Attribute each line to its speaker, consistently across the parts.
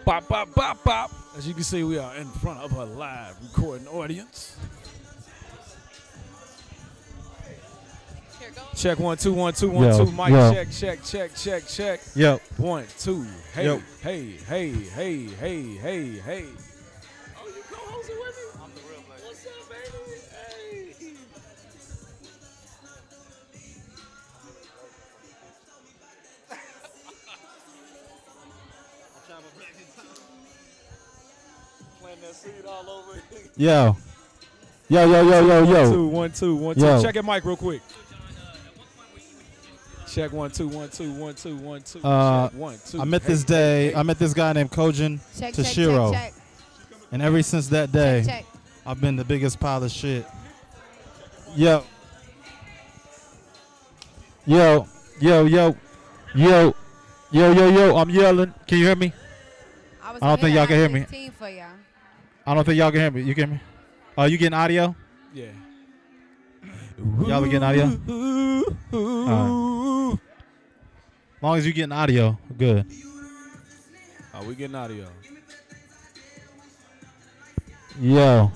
Speaker 1: Bop, bop, bop, bop. As you can see, we are in front of a live recording audience. Check 1 2 1 2 1 2. Mic check check check check check.
Speaker 2: Yep.
Speaker 1: 1 2. Hey
Speaker 2: Yo.
Speaker 1: hey hey hey hey hey hey. Oh, you co-hosting with me? I'm the real man. What's up, baby? Hey. Plant that seed all over.
Speaker 2: Yo. Yo, yo, yo, yo, yo.
Speaker 1: 1 2 1 2 1 2.
Speaker 2: Yo.
Speaker 1: Check your mic real quick. Check 1 2 1 2 1 2 1 2. Check 1 2.
Speaker 2: I met this day. I met this guy named Kojin Tashiro,
Speaker 3: check.
Speaker 2: and ever since that day,
Speaker 3: Check.
Speaker 2: I've been the biggest pile of shit. Yo. Yo. Yo, yo. Yo. Yo, yo, yo. I'm yelling. Can you hear me?
Speaker 3: I
Speaker 2: don't think y'all can hear me.
Speaker 3: For y'all.
Speaker 2: I don't think y'all can hear me. You can hear me? Oh, you getting audio?
Speaker 1: Yeah.
Speaker 2: Y'all are getting audio? All right. As long as you getting audio, good.
Speaker 1: Oh, we getting audio.
Speaker 2: Yo.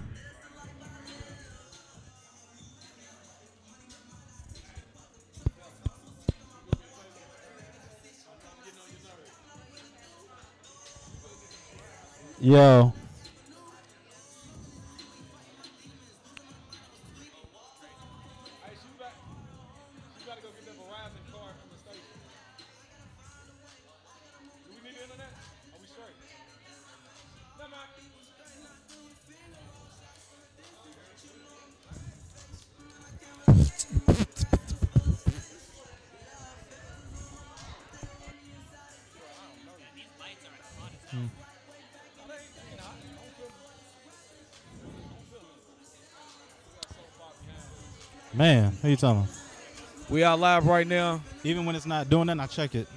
Speaker 2: Yo. Man, who you talking?
Speaker 1: We are live right now.
Speaker 2: Even when it's not doing that, I check it.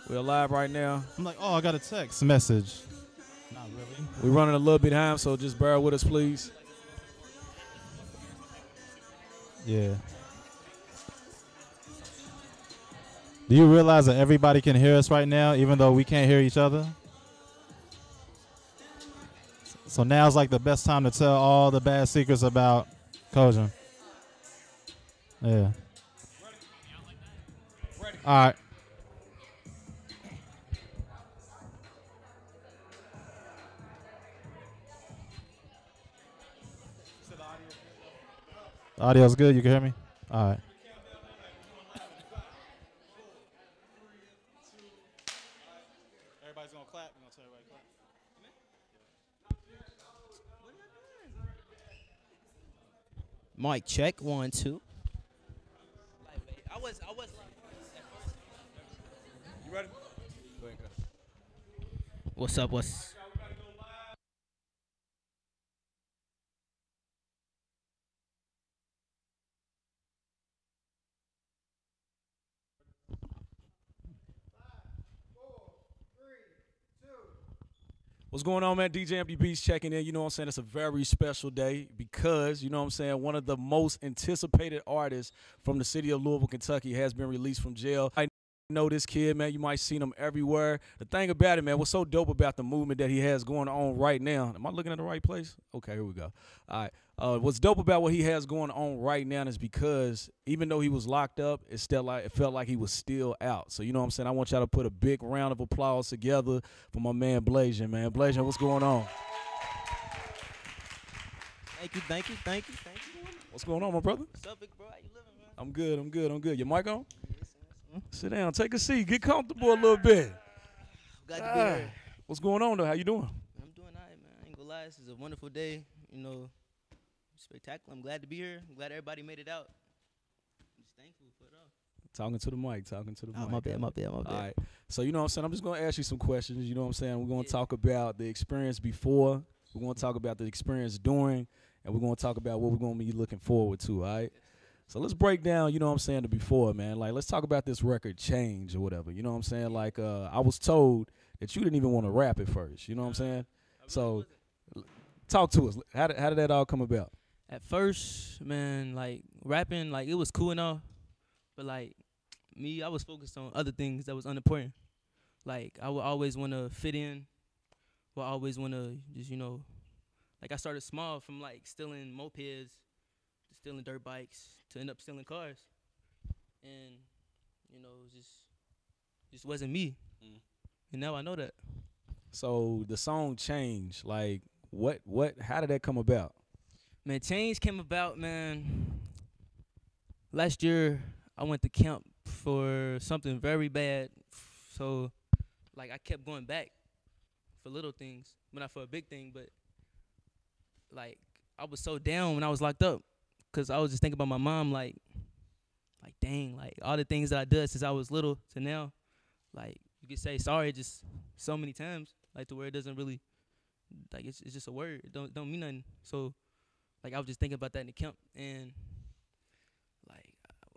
Speaker 1: We are live right now.
Speaker 2: I'm like, oh, I got a text message. Not really.
Speaker 1: We're running a little bit behind, so just bear with us, please.
Speaker 2: Yeah. Do you realize that everybody can hear us right now, even though we can't hear each other? So now's like the best time to tell all the bad secrets about Kojin. Yeah. All right. The audio's good. You can hear me? All right. Everybody's going to clap. We're going to tell everybody to clap.
Speaker 4: Mic check 1 2. I was
Speaker 1: You ready? Go ahead, go.
Speaker 4: What's up? What's
Speaker 1: What's going on, man? DJ Empty Beats checking in. You know what I'm saying? It's a very special day because, you know what I'm saying, one of the most anticipated artists from the city of Louisville, Kentucky has been released from jail. I know this kid, man. You might seen him everywhere. The thing about it, man, what's so dope about the movement that he has going on right now. Am I looking at the right place? Okay, here we go. All right. What's dope about what he has going on right now is because even though he was locked up, it felt like he was still out. So, you know what I'm saying? I want y'all to put a big round of applause together for my man Blasian, man. Blasian, what's going on?
Speaker 4: Thank you.
Speaker 1: What's going on, my brother?
Speaker 4: What's up, big bro? How you living, man?
Speaker 1: I'm good. Your mic on? Sit down. Take a seat. Get comfortable a little bit.
Speaker 4: Glad to be here.
Speaker 1: What's going on, though? How you doing?
Speaker 4: I'm doing all right, man. I ain't gonna lie. This is a wonderful day. You know, spectacular. I'm glad to be here. I'm glad everybody made it out. I'm just thankful for it all.
Speaker 1: Talking to the mic.
Speaker 4: My bad.
Speaker 1: All right. So, you know what I'm saying? I'm just going to ask you some questions. You know what I'm saying? We're going to talk about the experience before. We're going to talk about the experience during. And we're going to talk about what we're going to be looking forward to, all right? So let's break down, you know what I'm saying, the before, man. Like, let's talk about this record Change or whatever. You know what I'm saying? Like, I was told that you didn't even want to rap at first. You know what I'm saying? So talk to us. How did that all come about?
Speaker 4: At first, man, like rapping, like it was cool and all, but like me, I was focused on other things that was unimportant. Like I would always want to fit in. Would always want to just like I started small from like stealing mopeds to stealing dirt bikes to end up stealing cars, and it just wasn't me. And now I know that.
Speaker 1: So the song Change, like how did that come about?
Speaker 4: Man, change came about, man. Last year I went to camp for something very bad, so like I kept going back for little things, but not for a big thing. But like I was so down when I was locked up, cause I was just thinking about my mom, like dang, like all the things that I did since I was little to now, like you could say sorry just so many times, like to where it doesn't really, like it's just a word, it don't mean nothing. So like I was just thinking about that in the camp, and like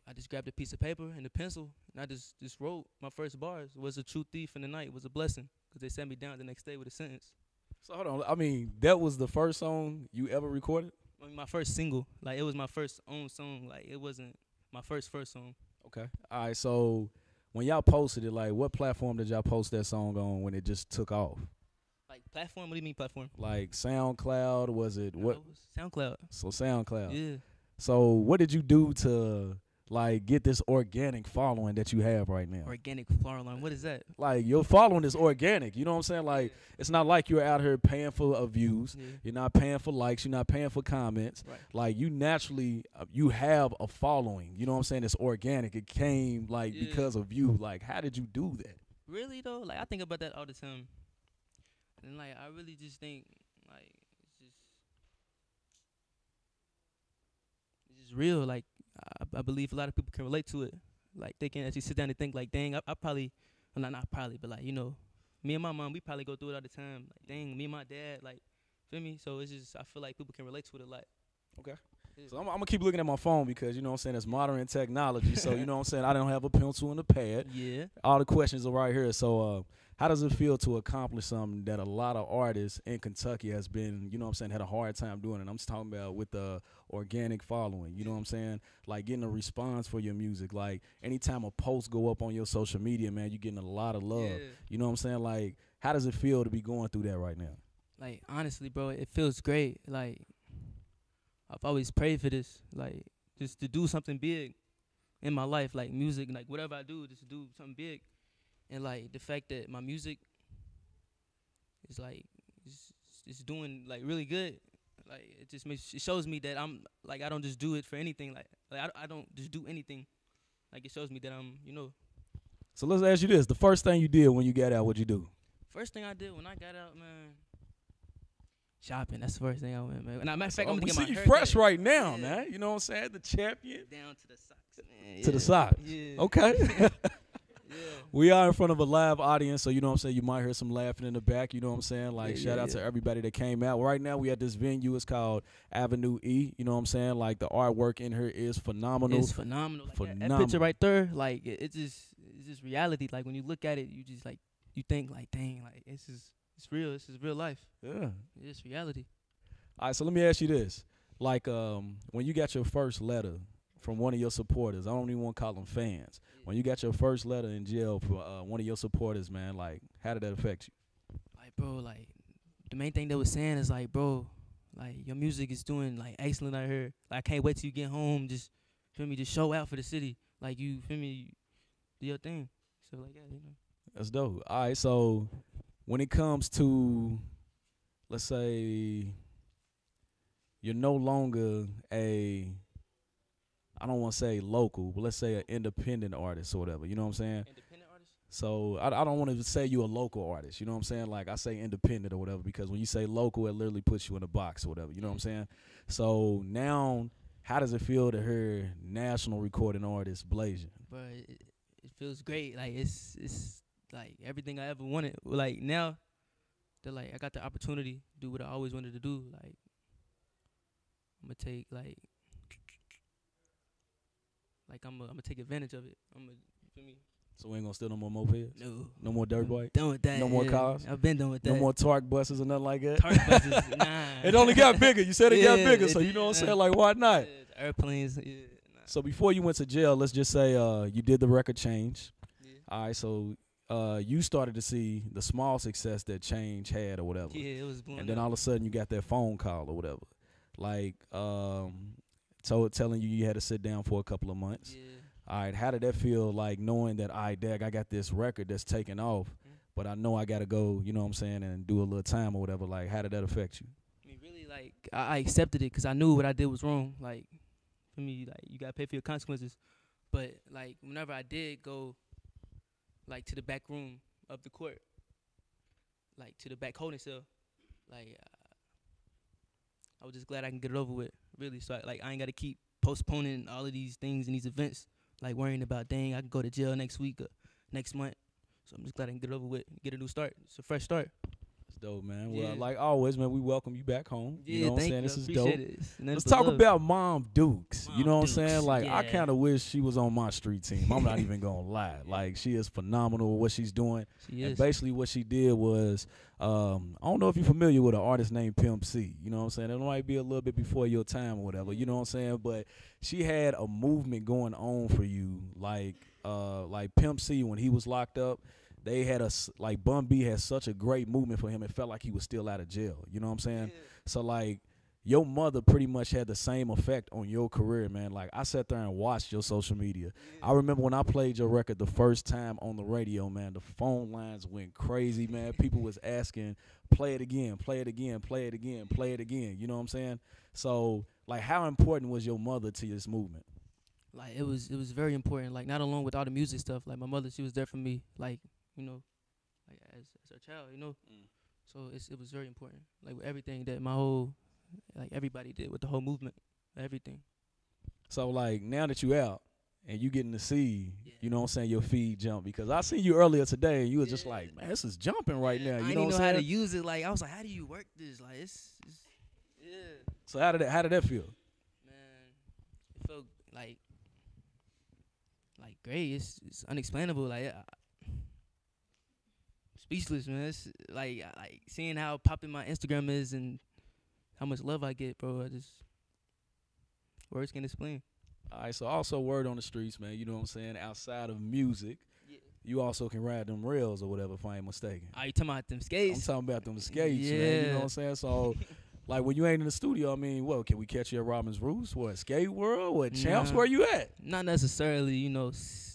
Speaker 4: I just grabbed a piece of paper and a pencil, and I just wrote my first bars. Was a true thief in the night, was a blessing, because they sat me down the next day with a sentence.
Speaker 1: So hold on, I mean that was the first song you ever recorded?
Speaker 4: I mean, my first single, like it was my first own song, like it wasn't my first song.
Speaker 1: Okay. All right, so when y'all posted it, like what platform did y'all post that song on when it just took off?
Speaker 4: Like platform? What do you mean platform?
Speaker 1: Like SoundCloud, was it what?
Speaker 4: It was SoundCloud.
Speaker 1: So SoundCloud.
Speaker 4: Yeah.
Speaker 1: So what did you do to like get this organic following that you have right now?
Speaker 4: Organic following. What is that?
Speaker 1: Like your following is organic. You know what I'm saying? Like it's not like you're out here paying for views.
Speaker 4: Yeah.
Speaker 1: You're not paying for likes. You're not paying for comments.
Speaker 4: Right.
Speaker 1: Like you naturally, you have a following. You know what I'm saying? It's organic. It came like because of you. Like how did you do that?
Speaker 4: Really though? Like I think about that all the time. And like I really just think like it's just real. Like I believe a lot of people can relate to it. Like they can actually sit down and think like, dang, I probably, well, not probably, but like me and my mom, we probably go through it all the time. Like dang, me and my dad, like, feel me? So it's just I feel like people can relate to it a lot.
Speaker 1: Okay. So I'm gonna keep looking at my phone because you know what I'm saying it's modern technology. So you know what I'm saying I don't have a pencil and a pad.
Speaker 4: Yeah.
Speaker 1: All the questions are right here. So how does it feel to accomplish something that a lot of artists in Kentucky has been, you know what I'm saying, had a hard time doing? And I'm just talking about with the organic following, you know what I'm saying? Like getting a response for your music. Like anytime a post go up on your social media, man, you're getting a lot of love.
Speaker 4: Yeah.
Speaker 1: You know what I'm saying? Like how does it feel to be going through that right now?
Speaker 4: Like honestly, bro, it feels great. Like I've always prayed for this, like just to do something big in my life, like music, like whatever I do, just to do something big. And like the fact that my music is like it's doing like really good, like it shows me that I'm like I don't just do it for anything, like I don't just do anything. Like it shows me that I'm
Speaker 1: So let's ask you this: the first thing you did when you got out, what'd you do?
Speaker 4: First thing I did when I got out, man. Shopping. That's the first thing I went, man. And matter of fact, I'm gonna get my hair
Speaker 1: fresh
Speaker 4: cut.
Speaker 1: right now, man. You know what I'm saying? The champion.
Speaker 4: Down to the socks, man.
Speaker 1: To the socks.
Speaker 4: Yeah.
Speaker 1: Okay.
Speaker 4: Yeah.
Speaker 1: We are in front of a live audience, so you know what I'm saying? You might hear some laughing in the back, you know what I'm saying? Like, shout out to everybody that came out. Right now, we at this venue. It's called Avenue E, you know what I'm saying? Like, the artwork in here is phenomenal.
Speaker 4: It's phenomenal. Like that picture right there, like, it's just reality. Like, when you look at it, you just, like, you think, like, dang, like, it's real. This is real life.
Speaker 1: Yeah.
Speaker 4: It's reality.
Speaker 1: All right, so let me ask you this. Like, when you got your first letter from one of your supporters, I don't even want to call them fans. When you got your first letter in jail for one of your supporters, man, like, how did that affect you?
Speaker 4: Like, bro, like, the main thing they was saying is, like, bro, like, your music is doing, like, excellent out here. Like, I can't wait till you get home. Just, feel me, just show out for the city. Like, you, feel me, do your thing. So, like, yeah,
Speaker 1: That's dope. All right, so when it comes to, let's say, you're no longer I don't want to say local, but let's say an independent artist or whatever. You know what I'm saying?
Speaker 4: Independent artist?
Speaker 1: So I don't want to say you a local artist. You know what I'm saying? Like I say independent or whatever because when you say local, it literally puts you in a box or whatever. You know what I'm saying? So now, how does it feel to hear national recording artist Blasian?
Speaker 4: But it feels great. Like it's like everything I ever wanted. Like now, that like I got the opportunity to do what I always wanted to do. Like I'm gonna take I'm gonna take advantage of it. I'm gonna, feel me?
Speaker 1: So we ain't gonna steal no more mopeds?
Speaker 4: No.
Speaker 1: No more dirt bikes?
Speaker 4: Done with that.
Speaker 1: No more cars?
Speaker 4: I've been done with that.
Speaker 1: No more Tark buses or nothing like that?
Speaker 4: Tark buses, nah.
Speaker 1: It only got bigger. You said it got bigger, so
Speaker 4: it
Speaker 1: you know what I'm
Speaker 4: did,
Speaker 1: saying? Like, why not?
Speaker 4: Yeah, airplanes, yeah. Nah.
Speaker 1: So before you went to jail, let's just say you did the record change.
Speaker 4: Yeah.
Speaker 1: All right, so you started to see the small success that Change had or whatever.
Speaker 4: Yeah, it was blowing
Speaker 1: And then
Speaker 4: up.
Speaker 1: all of a sudden you got that phone call or whatever. Like, telling you had to sit down for a couple of months.
Speaker 4: Yeah.
Speaker 1: All right, how did that feel, like, knowing that, all right, Dag, I got this record that's taking off, but I know I got to go, you know what I'm saying, and do a little time or whatever. Like, how did that affect you?
Speaker 4: I mean, really, like, I accepted it because I knew what I did was wrong. Like, for me, like, you got to pay for your consequences. But, like, whenever I did go, like, to the back room of the court, like, to the back holding cell, like, I was just glad I can get it over with, really. So, I ain't got to keep postponing all of these things and these events, like, worrying about, dang, I can go to jail next week or next month. So I'm just glad I can get it over with, get a new start. It's a fresh start.
Speaker 1: That's dope, man.
Speaker 4: Yeah.
Speaker 1: Well, like always, man, we welcome you back home.
Speaker 4: Yeah,
Speaker 1: you know what I'm
Speaker 4: thank
Speaker 1: saying?
Speaker 4: you.
Speaker 1: This is
Speaker 4: Appreciate
Speaker 1: dope.
Speaker 4: it. It's nothing
Speaker 1: Let's
Speaker 4: but
Speaker 1: talk
Speaker 4: love.
Speaker 1: about Mom Dukes. You
Speaker 4: Mom
Speaker 1: know what I'm saying?
Speaker 4: Dukes,
Speaker 1: Like, I
Speaker 4: yeah.
Speaker 1: kind of wish she was on my street team. I'm not even going to lie. Like, she is phenomenal with what she's doing.
Speaker 4: She
Speaker 1: And
Speaker 4: is.
Speaker 1: basically what she did was, I don't know if you're familiar with an artist named Pimp C. You know what I'm saying? It might be a little bit before your time or whatever. You know what I'm saying? But she had a movement going on for you. Like Pimp C, when he was locked up, they had like Bun B had such a great movement for him. It felt like he was still out of jail. You know what I'm saying?
Speaker 4: Yeah.
Speaker 1: So, like, your mother pretty much had the same effect on your career, man. Like, I sat there and watched your social media.
Speaker 4: Yeah.
Speaker 1: I remember when I played your record the first time on the radio, man, the phone lines went crazy, man. People was asking, play it again, play it again, play it again, play it again. You know what I'm saying? So, like, how important was your mother to this movement?
Speaker 4: Like, it was very important. Like, not alone with all the music stuff. Like, my mother, she was there for me. Like, you know, like as her child, you know. So it was very important. Like, with everything that everybody did with the whole movement, everything.
Speaker 1: So, like, now that you out and you getting to see,
Speaker 4: Yeah.
Speaker 1: you know what I'm saying, your feed jump, because I seen you earlier today and you was just
Speaker 4: Yeah.
Speaker 1: like, man, this is jumping right now.
Speaker 4: I
Speaker 1: You
Speaker 4: didn't
Speaker 1: know
Speaker 4: even
Speaker 1: what
Speaker 4: know
Speaker 1: I'm
Speaker 4: how to
Speaker 1: saying?
Speaker 4: use it. Like, I was like, how do you work this? Like, it's yeah.
Speaker 1: So how did that feel?
Speaker 4: Man, it felt like great. It's unexplainable. Like, speechless, man. It's like seeing how popping my Instagram is and how much love I get, bro. Words can't explain.
Speaker 1: All right, so also word on the streets, man. You know what I'm saying? Outside of music,
Speaker 4: Yeah.
Speaker 1: you also can ride them rails or whatever, if I ain't mistaken.
Speaker 4: Are you talking about them
Speaker 1: I'm
Speaker 4: skates?
Speaker 1: talking about them skates, man. You
Speaker 4: Yeah.
Speaker 1: know what I'm saying? So, like, when you ain't in the studio, I mean, what, can we catch you at Robin's Roost? What, Skate World? What, Champs?
Speaker 4: Nah.
Speaker 1: Where you at?
Speaker 4: Not necessarily, you know,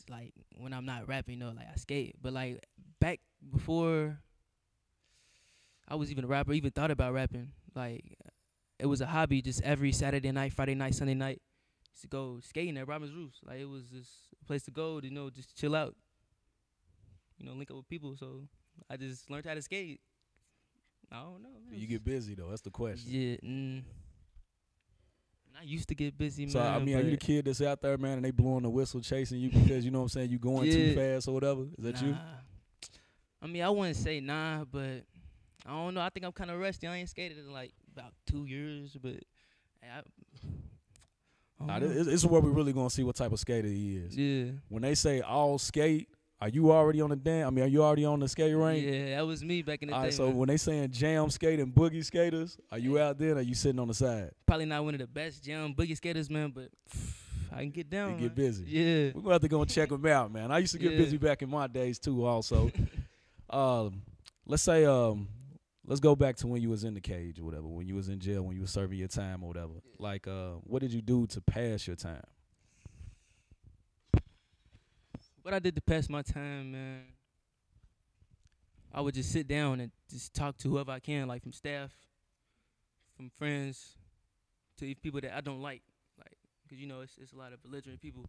Speaker 4: like when I'm not rapping, you know, like I skate. But like back before I was even a rapper, even thought about rapping, like it was a hobby. Just every Saturday night, Friday night, Sunday night, used to go skating at Robin's Roost. Like, it was just a place to go, to, you know, just chill out, you know, link up with people. So I just learned how to skate. I don't know. Man.
Speaker 1: You get busy, though. That's the question.
Speaker 4: Yeah. I used to get busy,
Speaker 1: So,
Speaker 4: man.
Speaker 1: I mean, are you the
Speaker 4: but
Speaker 1: kid that's out there, man, and they blowing the whistle chasing you because, you know what I'm saying, you going too
Speaker 4: Yeah.
Speaker 1: fast or whatever? Is that you?
Speaker 4: Nah. I mean, I wouldn't say nah, but I don't know. I think I'm kind of rusty. I ain't skated in like about 2 years, but I don't
Speaker 1: Nah,
Speaker 4: know.
Speaker 1: this is where we really going to see what type of skater he is.
Speaker 4: Yeah.
Speaker 1: When they say all skate, are you already on the are you already on the skate rink?
Speaker 4: Yeah, that was me back in the
Speaker 1: All
Speaker 4: day.
Speaker 1: right, so
Speaker 4: man.
Speaker 1: when they saying jam skate and boogie skaters, are you out there or are you sitting on the side?
Speaker 4: Probably not one of the best jam boogie skaters, man, but I can get down.
Speaker 1: You get
Speaker 4: man.
Speaker 1: busy.
Speaker 4: Yeah.
Speaker 1: We're going to have to go and check them out, man. I used to get
Speaker 4: Yeah.
Speaker 1: busy back in my days, too, also. Let's say, let's go back to when you was in the cage or whatever, when you was in jail, when you was serving your time or whatever. Like, what did you do to pass your time?
Speaker 4: What I did to pass my time, man, I would just sit down and just talk to whoever I can, like from staff, from friends, to even people that I don't like, because, you know, it's a lot of belligerent people.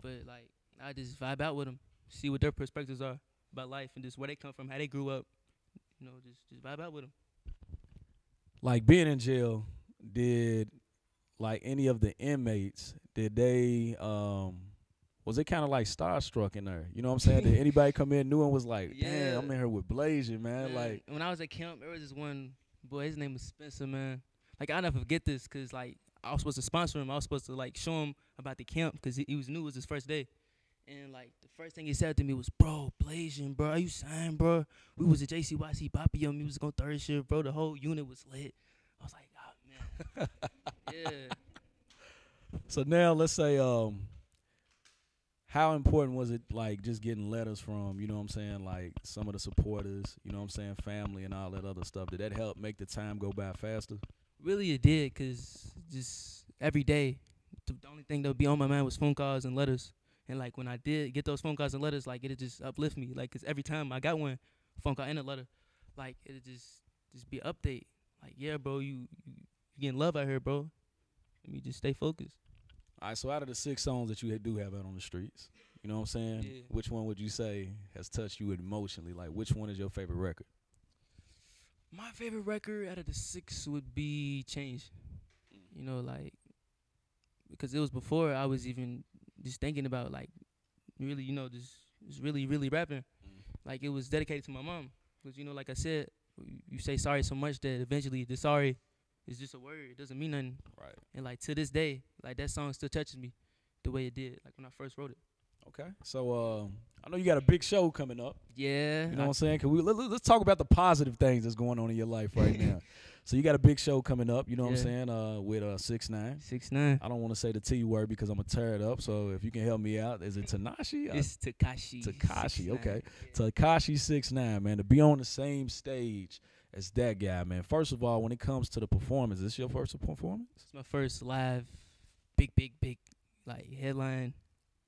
Speaker 4: But, like, I just vibe out with them, see what their perspectives are about life and just where they come from, how they grew up, you know, just vibe out with them.
Speaker 1: Like, being in jail, did, like, any of the inmates, did they, was it kind of like starstruck in there? You know what I'm saying? Did anybody come in new and was like, damn,
Speaker 4: Yeah.
Speaker 1: I'm in here with Blasian, man. Like,
Speaker 4: when I was at camp, there was this one boy, his name was Spencer, man. Like, I'll never forget this because, like, I was supposed to sponsor him. I was supposed to, like, show him about the camp because he was new. It was his first day. And, like, the first thing he said to me was, bro, Blasian, bro, are you signed, bro? We was at JCYC Boppy we was going third shift, bro. The whole unit was lit. I was like, oh, man. Yeah.
Speaker 1: so now let's say, how important was it, like, just getting letters from, you know what I'm saying, like, some of the supporters, you know what I'm saying, family and all that other stuff? Did that help make the time go by faster?
Speaker 4: Really, it did, cause just every day, the only thing that would be on my mind was phone calls and letters. And like when I did get those phone calls and letters, like it'd just uplift me. Like, cause every time I got one phone call and a letter, like it'd just be an update. Like, yeah, bro, you getting love out here, bro. Let me just stay focused.
Speaker 1: All right, so out of the 6 songs that you do have out on the streets, you know what I'm saying,
Speaker 4: Yeah.
Speaker 1: which one would you say has touched you emotionally? Like, which one is your favorite record?
Speaker 4: My favorite record out of the 6 would be Change. You know, like, because it was before I was even just thinking about, like, really, you know, just really, really rapping. Like, it was dedicated to my mom. Because, you know, like I said, you say sorry so much that eventually the sorry is just a word. It doesn't mean nothing.
Speaker 1: Right.
Speaker 4: And, like, to this day, like, that song still touches me the way it did, like, when I first wrote it.
Speaker 1: Okay. So I know you got a big show coming up.
Speaker 4: Yeah.
Speaker 1: You know what I'm saying? Let's talk about the positive things that's going on in your life right now. So you got a big show coming up, you know what I'm saying, with 6ix9ine.
Speaker 4: 6ix9ine.
Speaker 1: I don't want to say the T word because I'm going to tear it up. So if you can help me out, is it Tanashi?
Speaker 4: It's Tekashi.
Speaker 1: Tekashi,
Speaker 4: 6ix9ine.
Speaker 1: okay.
Speaker 4: Yeah.
Speaker 1: Tekashi 6ix9ine, man, to be on the same stage as that guy, man. First of all, when it comes to the performance, is this your first performance?
Speaker 4: It's my first live, big, like, headline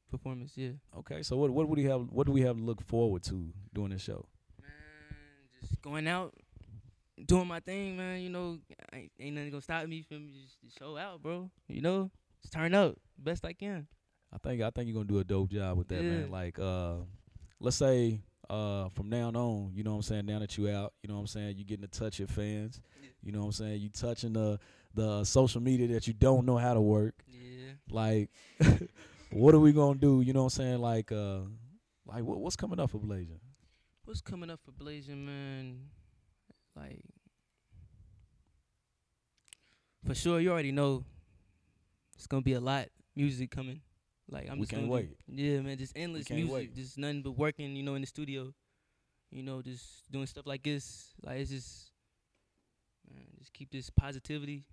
Speaker 4: performance, yeah.
Speaker 1: Okay, so what do we have to look forward to doing this show?
Speaker 4: Man, just going out, doing my thing, man. You know, ain't nothing gonna stop me from just show out, bro. You know, just turn up best I can.
Speaker 1: I think you're gonna do a dope job with that,
Speaker 4: Yeah.
Speaker 1: man. Like, let's say from now on, you know what I'm saying, now that you out, you know what I'm saying, you getting to touch your fans, you know what I'm saying, you touching the social media that you don't know how to work.
Speaker 4: Yeah.
Speaker 1: Like, what are we gonna do? You know what I'm saying, like what's coming up for Blasian?
Speaker 4: What's coming up for Bblasian, man? Like, for sure, you already know it's gonna be a lot music coming. Like, I'm
Speaker 1: We
Speaker 4: just
Speaker 1: can't
Speaker 4: gonna
Speaker 1: wait.
Speaker 4: Yeah, man, just endless
Speaker 1: can't
Speaker 4: music,
Speaker 1: wait.
Speaker 4: just nothing but working. You know, in the studio. You know, just doing stuff like this. Like, it's just, man, just keep this positivity,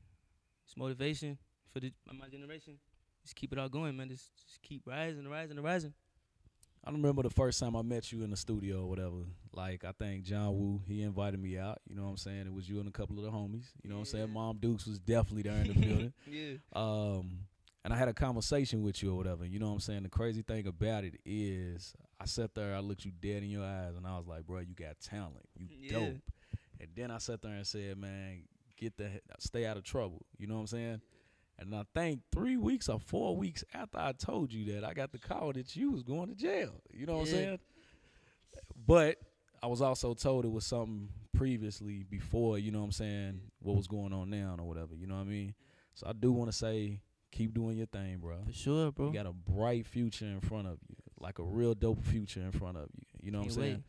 Speaker 4: this motivation for my generation. Just keep it all going, man. Just keep rising.
Speaker 1: I remember the first time I met you in the studio or whatever. Like, I think John Woo, he invited me out. You know what I'm saying? It was you and a couple of the homies. You know what I'm saying? Mom Dukes was definitely there in the building.
Speaker 4: Yeah.
Speaker 1: And I had a conversation with you or whatever. You know what I'm saying? The crazy thing about it is I sat there, I looked you dead in your eyes, and I was like, bro, you got talent. You dope. And then I sat there and said, man, stay out of trouble. You know what I'm saying? And I think 3 weeks or 4 weeks after I told you that, I got the call that you was going to jail. You know what I'm saying? But I was also told it was something previously before, you know what I'm saying, what was going on now or whatever. You know what I mean? So I do want to say, keep doing your thing, bro.
Speaker 4: For sure, bro.
Speaker 1: You got a bright future in front of you, like a real dope future in front of you. You know what I'm saying?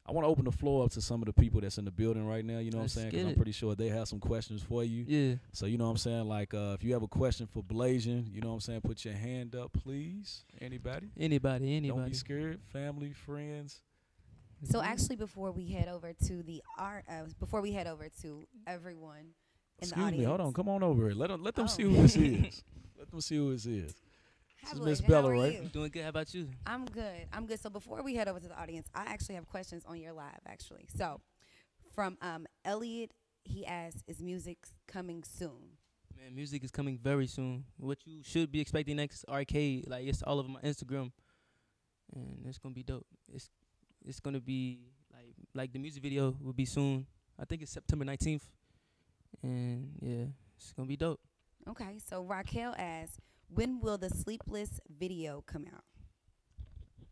Speaker 1: I want to open the floor up to some of the people that's in the building right now, you know what I'm saying? Because I'm pretty sure they have some questions for you.
Speaker 4: Yeah.
Speaker 1: So, you know what I'm saying? Like, if you have a question for Bblasian, you know what I'm saying? Put your hand up, please. Anybody?
Speaker 4: Anybody.
Speaker 1: Don't be scared. Family, friends.
Speaker 3: So actually, before we head over to everyone in
Speaker 1: Excuse
Speaker 3: the audience.
Speaker 1: me. Hold on. Come on over here. Let them see who
Speaker 3: Oh.
Speaker 1: this is. Let them see who this is. This is Miss
Speaker 3: How
Speaker 1: Bella,
Speaker 3: are
Speaker 1: right?
Speaker 3: you?
Speaker 4: Doing good. How about you?
Speaker 3: I'm good. So before we head over to the audience, I actually have questions on your live, actually. So from Elliot, he asks, is music coming soon?
Speaker 4: Man, music is coming very soon. What you should be expecting next Arcade, like, it's all over my Instagram, and it's gonna be dope. It's gonna be like the music video will be soon. I think it's September 19th, and yeah, it's gonna be dope.
Speaker 3: Okay. So Raquel asks, when will the Sleepless video come out?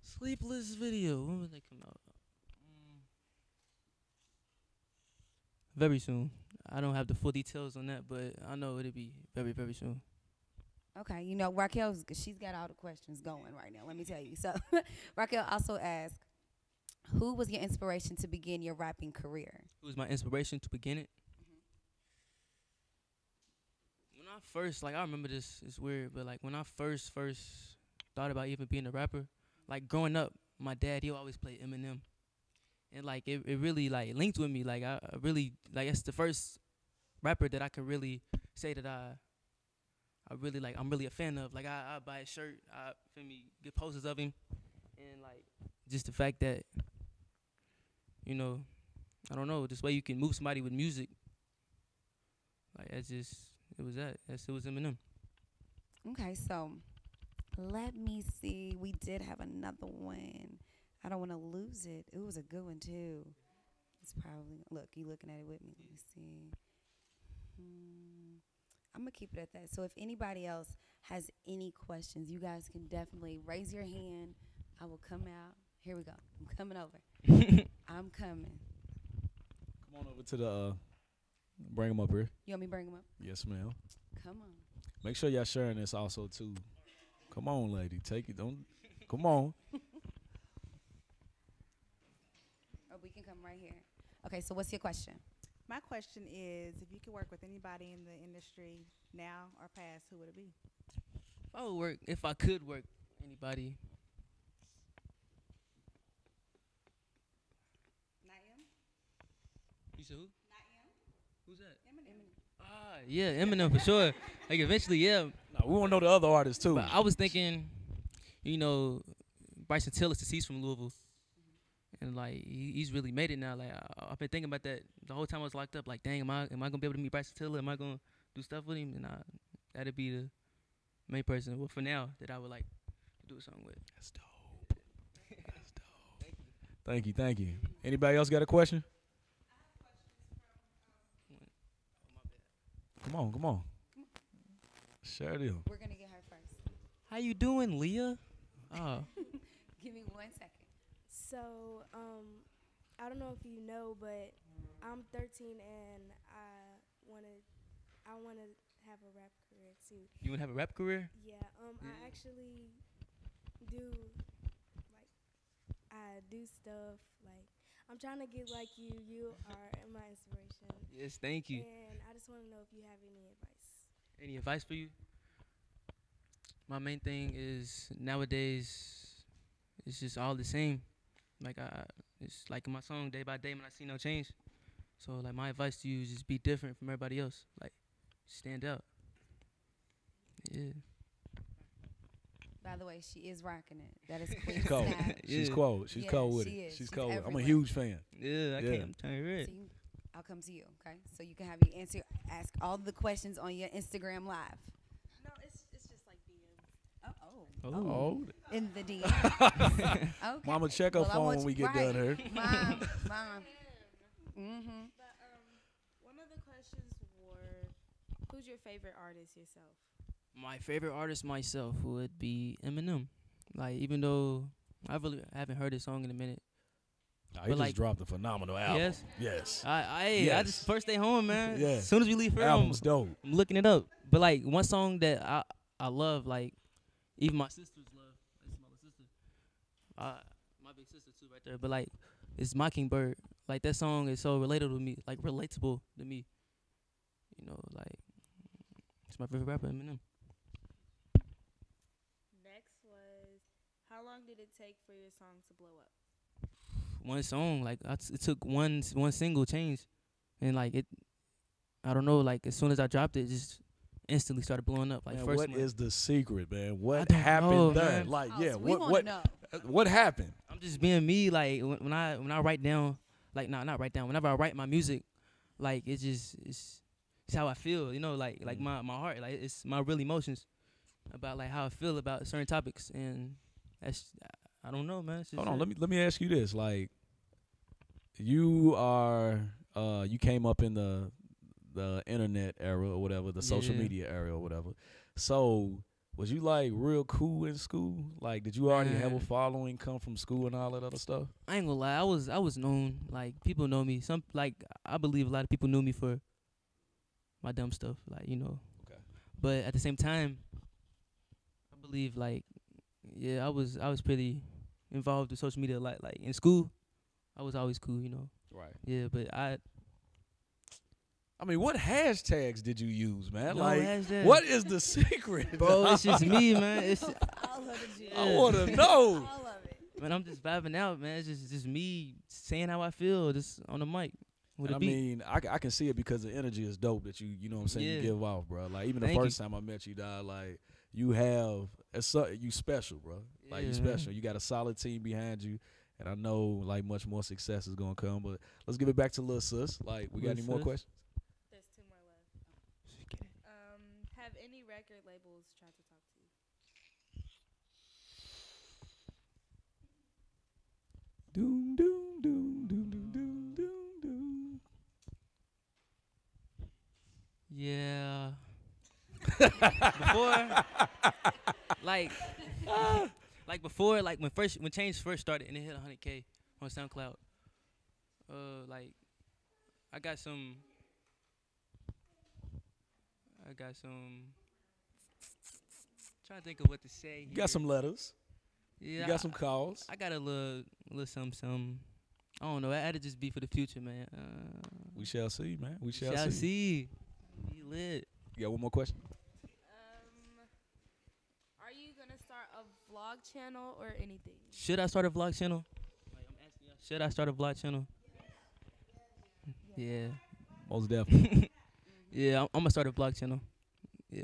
Speaker 4: Sleepless video. When will they come out? Very soon. I don't have the full details on that, but I know it'll be very, very soon.
Speaker 3: Okay, you know, she's got all the questions going right now, let me tell you. So Raquel also asked, who was your inspiration to begin your rapping career?
Speaker 4: Who was my inspiration to begin it? When I first, like, I remember this, it's weird, but like when I first thought about even being a rapper, like growing up, my dad, he always played Eminem. And like it really like linked with me. Like I really, like, it's the first rapper that I could really say that I I'm really a fan of. Like I buy a shirt, I feel me, get posters of him, and like just the fact that, you know, I don't know, this way you can move somebody with music. Like it was Eminem.
Speaker 3: Okay, so let me see. We did have another one. I don't want to lose it. It was a good one too. It's probably you looking at it with me. Let me see. I'm gonna keep it at that. So if anybody else has any questions, you guys can definitely raise your hand. I will come out. Here we go. I'm coming over. I'm coming.
Speaker 1: Come on over to the. Bring them up here.
Speaker 3: You want me to bring them up?
Speaker 1: Yes, ma'am.
Speaker 3: Come on.
Speaker 1: Make sure y'all sharing this also too. Come on, lady. Take it. Don't. Come on.
Speaker 3: Or we can come right here. Okay. So what's your question?
Speaker 5: My question is, if you could work with anybody in the industry now or past, who would it be?
Speaker 4: If I could work anybody. You said who? Who's that?
Speaker 5: Eminem.
Speaker 4: Yeah, Eminem for sure. Like eventually, yeah.
Speaker 1: No, we want to know the other artists too.
Speaker 4: But I was thinking, you know, Bryson Tiller, since he's from Louisville, and like he's really made it now. Like I've been thinking about that the whole time I was locked up. Like, dang, am I gonna be able to meet Bryson Tiller? Am I gonna do stuff with him? And that'd be the main person. Well, for now, that I would like to do something with.
Speaker 1: That's dope. That's dope. Thank you. Anybody else got a question? Come on. Share them.
Speaker 3: We're gonna get her first.
Speaker 4: How you doing, Leah? Oh.
Speaker 3: Give me 1 second.
Speaker 6: So, I don't know if you know, but I'm 13 and I wanna have a rap career too.
Speaker 4: You wanna have a rap career?
Speaker 6: Yeah. I actually do stuff like I'm trying to get like you. You are my inspiration.
Speaker 4: Yes, thank you.
Speaker 6: And I just want to know if you have any advice.
Speaker 4: Any advice for you? My main thing is nowadays it's just all the same. Like it's like in my song Day by Day when I see no change. So like my advice to you is just be different from everybody else. Like stand out. Yeah.
Speaker 3: By the way, she is rocking it. That is Queen
Speaker 1: She's cold.
Speaker 3: Snap.
Speaker 1: She's
Speaker 4: Yeah.
Speaker 1: cold. She's
Speaker 3: Yeah,
Speaker 1: cold with
Speaker 3: she
Speaker 1: it.
Speaker 3: is.
Speaker 1: She's
Speaker 3: She's
Speaker 1: cold with it. I'm a
Speaker 3: everywhere.
Speaker 1: huge fan.
Speaker 4: Yeah, I
Speaker 1: Yeah.
Speaker 4: can't turn red.
Speaker 3: See, I'll come to you, okay? So you can have your ask all the questions on your Instagram live.
Speaker 6: No, it's just like DM.
Speaker 1: Oh.
Speaker 3: In the DM. Okay.
Speaker 1: Mama, check her
Speaker 3: Well, I
Speaker 1: phone
Speaker 3: want
Speaker 1: when we
Speaker 3: you-
Speaker 1: get done here.
Speaker 3: Mom. Mm-hmm.
Speaker 7: But one of the questions were, who's your favorite artist yourself?
Speaker 4: My favorite artist myself would be Eminem. Like even though I really haven't heard his song in a minute.
Speaker 1: Nah, he
Speaker 4: But
Speaker 1: just
Speaker 4: like-
Speaker 1: dropped a phenomenal album.
Speaker 4: Yes.
Speaker 1: Yes.
Speaker 4: I
Speaker 1: Yes.
Speaker 4: just first day home, man.
Speaker 1: Yeah.
Speaker 4: As soon as we leave here,
Speaker 1: Album's dope.
Speaker 4: I'm looking it up. But like one song that I love, like even my sisters love. That's my little sister. My big sister too, right there. But like it's Mockingbird. Like that song is so relatable to me, like relatable to me. You know, like it's my favorite rapper, Eminem.
Speaker 7: Next was, how long did it take for your song to blow up?
Speaker 4: One song, like it took one single change, and like it, I don't know, like as soon as I dropped it, just instantly started blowing up. Like
Speaker 1: Man,
Speaker 4: first
Speaker 1: what
Speaker 4: month.
Speaker 1: is the secret, man? What
Speaker 4: don't
Speaker 1: happened
Speaker 4: know,
Speaker 1: there?
Speaker 4: man.
Speaker 1: Like,
Speaker 3: Oh,
Speaker 1: yeah,
Speaker 3: so we
Speaker 1: what
Speaker 3: know.
Speaker 1: what happened?
Speaker 4: I'm just being me. Like when I write down, like not write down. Whenever I write my music, like it's how I feel. You know, like my heart. Like it's my real emotions about like how I feel about certain topics, and that's I don't know, man. It's just
Speaker 1: Hold on, let me ask you this. Like, you came up in the internet era or whatever, the social
Speaker 4: Yeah.
Speaker 1: media era or whatever. So was you like real cool in school? Like, did you already have a
Speaker 4: Man.
Speaker 1: following, come from school and all that other stuff?
Speaker 4: I ain't gonna lie, I was known. Like people know me. I believe a lot of people knew me for my dumb stuff. Like
Speaker 1: Okay.
Speaker 4: But at the same time, I believe like I was pretty involved with social media a lot. Like in school, I was always cool.
Speaker 1: Right.
Speaker 4: Yeah, but
Speaker 1: I mean, what hashtags did you use, man?
Speaker 4: No
Speaker 1: like,
Speaker 4: hashtag.
Speaker 1: what is the secret?
Speaker 4: Bro, it's just me, man. It's
Speaker 3: All of it.
Speaker 4: Yeah.
Speaker 1: I want to know.
Speaker 3: All of it.
Speaker 4: man, I'm just vibing out, man. It's just me saying how I feel, just on the mic. with
Speaker 1: And
Speaker 4: a
Speaker 1: I
Speaker 4: beat.
Speaker 1: mean, I can see it because the energy is dope that you know what I'm saying, you
Speaker 4: Yeah.
Speaker 1: give off, bro. Like, even the
Speaker 4: Thank you.
Speaker 1: first time I met you, dog, like, you have, you special, bro. Like, you
Speaker 4: Yeah,
Speaker 1: special.
Speaker 4: man.
Speaker 1: You got a solid team behind you, and I know, like, much more success is going to come. But let's give it back to Lil Sis. Like, we got
Speaker 4: Lil
Speaker 1: any more
Speaker 4: Sis.
Speaker 1: questions?
Speaker 7: There's two more left. Have any record labels tried to talk to you?
Speaker 1: Doom, doom, doom, doom, doom, doom, doom, doom.
Speaker 4: Yeah. Before, like, before, like when Change first started and it hit 100K on SoundCloud, like, I got some. Trying to think of what to say.
Speaker 1: You got some letters.
Speaker 4: Yeah,
Speaker 1: You got some calls.
Speaker 4: I got a little something. I don't know. I had to just be for the future, man.
Speaker 1: We shall see, man. We shall,
Speaker 4: Shall
Speaker 1: see.
Speaker 4: see. Be lit.
Speaker 1: You got one more question?
Speaker 7: Are you gonna start a vlog channel or anything?
Speaker 4: Should I start a vlog channel? Like, I'm asking y'all, should I start a vlog channel? Yeah.
Speaker 1: Most definitely.
Speaker 4: Yeah, I'm gonna start a vlog channel. Yeah,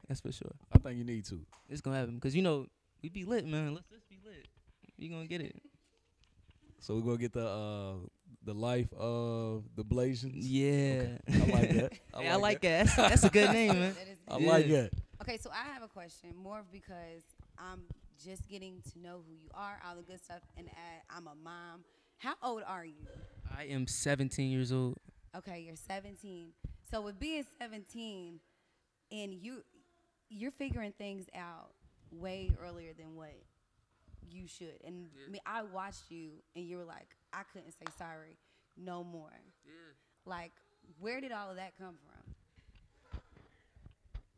Speaker 4: that's for sure.
Speaker 1: I think you need to.
Speaker 4: It's gonna happen because you know we be lit, man. Let's be lit. We gonna get it.
Speaker 1: So we're going to get the life of the Blasians.
Speaker 4: Yeah.
Speaker 1: I like that.
Speaker 4: Hey, I like that. That's a good name, man.
Speaker 3: That is
Speaker 1: I
Speaker 3: good.
Speaker 1: like that.
Speaker 3: Okay, so I have a question, more because I'm just getting to know who you are, all the good stuff, and I'm a mom. How old are you?
Speaker 4: I am 17 years old.
Speaker 3: Okay, you're 17. So with being 17, and you're figuring things out way earlier than what you should. And I watched you, and you were like, I couldn't say sorry no more.
Speaker 4: Yeah.
Speaker 3: Like, where did all of that come from?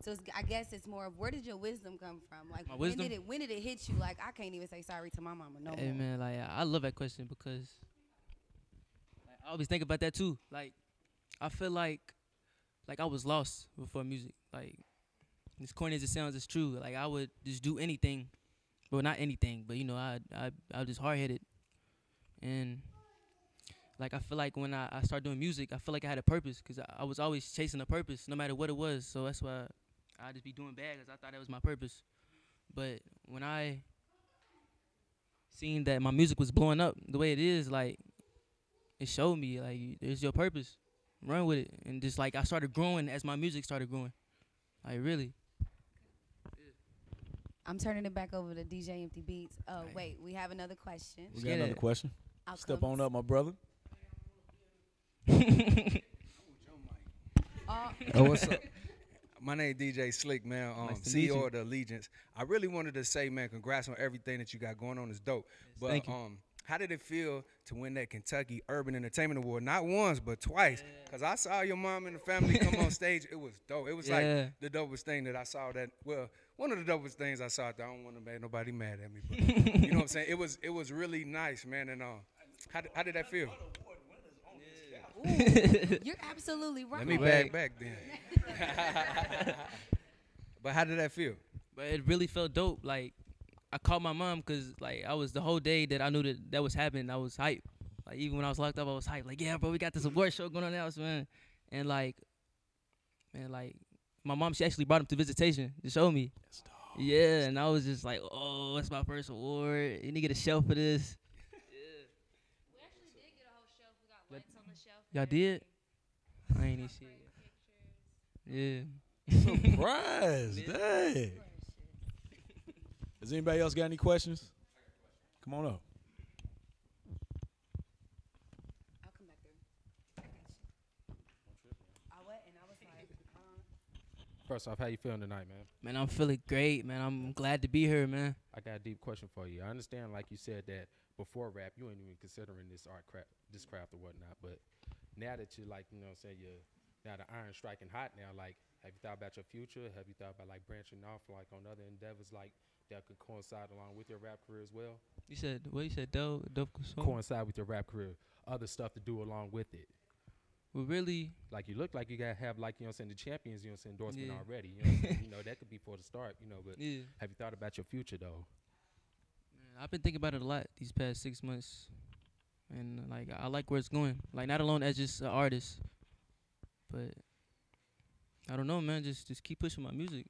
Speaker 3: So I guess it's more of, where did your wisdom come from? Like,
Speaker 4: My wisdom?
Speaker 3: when did it hit you? Like, I can't even say sorry to my mama no
Speaker 4: Hey
Speaker 3: more.
Speaker 4: man, like I love that question because like, I always think about that too. Like I feel like I was lost before music. Like as corny as it sounds, it's true. Like I would just do anything, well not anything, but you know I was just hard headed, and like I feel like when I started doing music, I feel like I had a purpose because I was always chasing a purpose, no matter what it was. So that's why I just be doing bad because I thought that was my purpose. But when I seen that my music was blowing up the way it is, like it showed me like there's your purpose, run with it, and just like I started growing as my music started growing, like really.
Speaker 3: I'm turning it back over to DJ Empty Beats. Oh,
Speaker 4: Right.
Speaker 3: wait, we have another question.
Speaker 1: We got another question. Step
Speaker 3: Outcomes.
Speaker 1: on up, my brother.
Speaker 8: Oh, what's up? My name DJ Slick, man.
Speaker 4: Nice to meet you.
Speaker 8: CEO of the Allegiance. I really wanted to say, man, congrats on everything that you got going on. It's dope. But
Speaker 4: thank you.
Speaker 8: how did it feel to win that Kentucky Urban Entertainment Award? Not once, but twice. Because I saw your mom and the family come on stage. It was dope. It was
Speaker 4: Yeah.
Speaker 8: like the dopest thing that I saw that, well, one of the dopest things I saw. I don't want to make nobody mad at me. But, you know what I'm saying? It was really nice, man. And how did that feel?
Speaker 3: Ooh, you're absolutely right.
Speaker 8: Let me back then. But how did that feel?
Speaker 4: But it really felt dope. Like I called my mom because like I was the whole day that I knew that was happening. I was hyped. Like even when I was locked up, I was hyped. Like yeah, bro, we got this award show going on now, man. And like, man, like my mom, she actually brought him to visitation to show me. Yeah, and I was just like, oh, it's my first award. You need to get a shelf for this.
Speaker 7: We actually did get a whole shelf. We got lights on the shelf.
Speaker 4: Y'all did? I ain't even see it.
Speaker 7: Pictures.
Speaker 4: Yeah.
Speaker 1: Surprise. Dang. Does anybody else got any questions? Come on up.
Speaker 3: I'll come back there. I got you. I went and I was like,
Speaker 9: First off, how you feeling tonight, man?
Speaker 4: Man, I'm feeling great, man. I'm glad to be here, man.
Speaker 9: I got a deep question for you. I understand, like you said, that before rap, you ain't even considering this this craft or whatnot. But now that you're like, you know what I'm saying, now the iron striking hot now, like, have you thought about your future? Have you thought about, like, branching off, like, on other endeavors, like, that could coincide along with your rap career as well?
Speaker 4: You said, what you said, dope song?
Speaker 9: Coincide with your rap career. Other stuff to do along with it.
Speaker 4: Well, really,
Speaker 9: Like, you look like you got to have, like, you know what I'm saying, the champions, you know what I'm saying, endorsement
Speaker 4: Yeah.
Speaker 9: already. You know what I'm saying? You know, that could be for the start, you know, but
Speaker 4: yeah.
Speaker 9: have you thought about your future, though?
Speaker 4: Man, I've been thinking about it a lot these past 6 months. and like I like where it's going. Like not alone as just an artist, but I don't know, man. Just keep pushing my music.